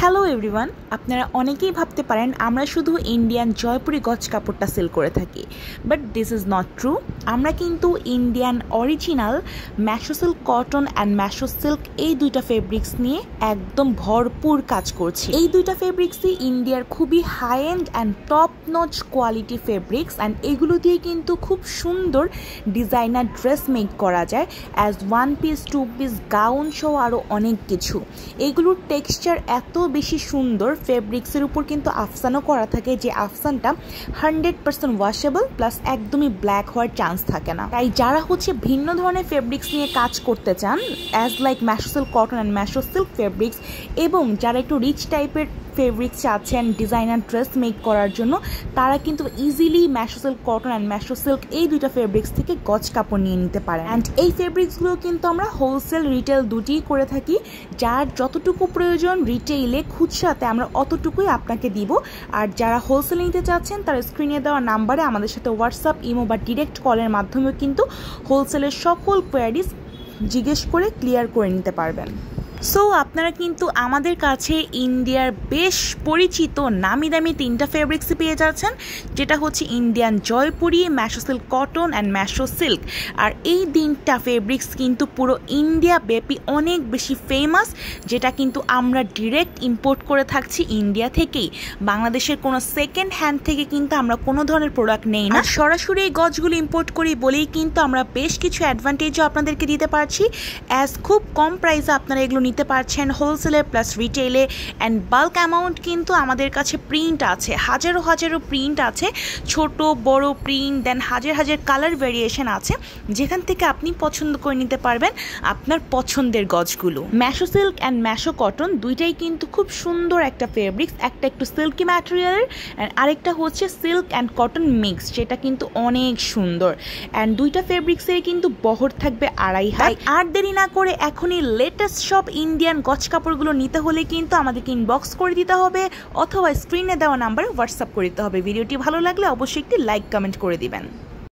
Hello everyone, আপনারা অনেকেই ভাবতে পারেন আমরা শুধু ইন্ডিয়ান জয়পুরি গজ কাপড়টা সেল করে থাকি, but this is not true. আমরা কিন্তু ইন্ডিয়ান অরিজিনাল ম্যাশো সিল্ক কটন অ্যান্ড ম্যাশো সিল্ক এই দুইটা ফেব্রিক্স নিয়ে একদম ভরপুর কাজ করছি। এই দুইটা ফেব্রিক্সই ইন্ডিয়ার খুবই high end and top notch quality fabrics, and এগুলো দিয়ে কিন্তু খুব সুন্দর ডিজাইনার ড্রেস মেক করা যায়, as one piece, two piece, gown সহ আরও অনেক কিছু। এগুলোর টেক্সচার এত বেশি সুন্দর, ফেব্রিক্সের উপর কিন্তু আফসানও করা থাকে, যে আফসানটা 100% ওয়াশেবল প্লাস একদমই ব্ল্যাক হওয়ার চান্স থাকে না। তাই যারা ভিন্ন ধরনের ফেব্রিক্স নিয়ে কাজ করতে চান, অ্যাজ লাইক ম্যাশো সিল্ক কটন অ্যান্ড ম্যাশো সিল্ক ফেব্রিক্স, এবং যারা একটু রিচ টাইপের ফেব্রিক্স চাচ্ছেন ডিজাইনার ড্রেস মেক করার জন্য, তারা কিন্তু ইজিলি ম্যাশো সিল্ক কটন অ্যান্ড ম্যাশো সিল্ক এই দুইটা ফেব্রিক্স থেকে গজ কাপড় নিয়ে নিতে পারেন। অ্যান্ড এই ফেব্রিক্সগুলো কিন্তু আমরা হোলসেল রিটেল দুটিই করে থাকি। যার যতটুকু প্রয়োজন রিটেইলে, খুচরাতে আমরা অতটুকুই আপনাকে দিব। আর যারা হোলসেল নিতে চাচ্ছেন, তারা স্ক্রিনে দেওয়া নাম্বারে আমাদের সাথে হোয়াটসঅ্যাপ, ইমো বা ডিরেক্ট কলের মাধ্যমেও কিন্তু হোলসেলের সকল কোয়ারিজ জিজ্ঞেস করে ক্লিয়ার করে নিতে পারবেন। সো আপনারা কিন্তু আমাদের কাছে ইন্ডিয়ার বেশ পরিচিত নামি দামি তিনটা ফেব্রিক্সই পেয়ে যাচ্ছেন, যেটা হচ্ছে ইন্ডিয়ান জয়পুরি, ম্যাশো সিল্ক কটন অ্যান্ড ম্যাশো সিল্ক। আর এই তিনটা ফেব্রিক্স কিন্তু পুরো ইন্ডিয়া ব্যাপী অনেক বেশি ফেমাস, যেটা কিন্তু আমরা ডিরেক্ট ইম্পোর্ট করে থাকছি ইন্ডিয়া থেকেই। বাংলাদেশের কোনো সেকেন্ড হ্যান্ড থেকে কিন্তু আমরা কোনো ধরনের প্রোডাক্ট নেই না, সরাসরি এই গজগুলো ইম্পোর্ট করি বলেই কিন্তু আমরা বেশ কিছু অ্যাডভান্টেজও আপনাদেরকে দিতে পারছি। অ্যাজ খুব কম প্রাইসে আপনারা এগুলো নিতে পারছেন হোলসেলে প্লাস রিটেইলে। অ্যান্ড বাল্ক অ্যামাউন্ট কিন্তু আমাদের কাছে প্রিন্ট আছে, হাজারো হাজারো প্রিন্ট আছে, ছোট বড় প্রিন্ট, দেন হাজার হাজার কালার ভেরিয়েশন আছে, যেখান থেকে আপনি পছন্দ করে নিতে পারবেন আপনার পছন্দের গজগুলো। ম্যাশো সিল্ক অ্যান্ড ম্যাশো কটন দুইটাই কিন্তু খুব সুন্দর একটা ফেব্রিক্স, একটা একটু সিল্কি ম্যাটেরিয়ালের অ্যান্ড আরেকটা হচ্ছে সিল্ক অ্যান্ড কটন মিক্স, যেটা কিন্তু অনেক সুন্দর। অ্যান্ড দুইটা ফেব্রিক্সের কিন্তু বহর থাকবে 2.5 হাত। আর দেরি না করে এখনই লেটেস্ট সব ইন্ডিয়ান গজ কাপড়গুলো নিতে হলে কিন্তু আমাদেরকে ইনবক্স করে দিতে হবে, অথবা স্ক্রিনে দেওয়া নাম্বারে হোয়াটসঅ্যাপ করে দিতে হবে। ভিডিওটি ভালো লাগলে অবশ্যই একটি লাইক কমেন্ট করে দিবেন।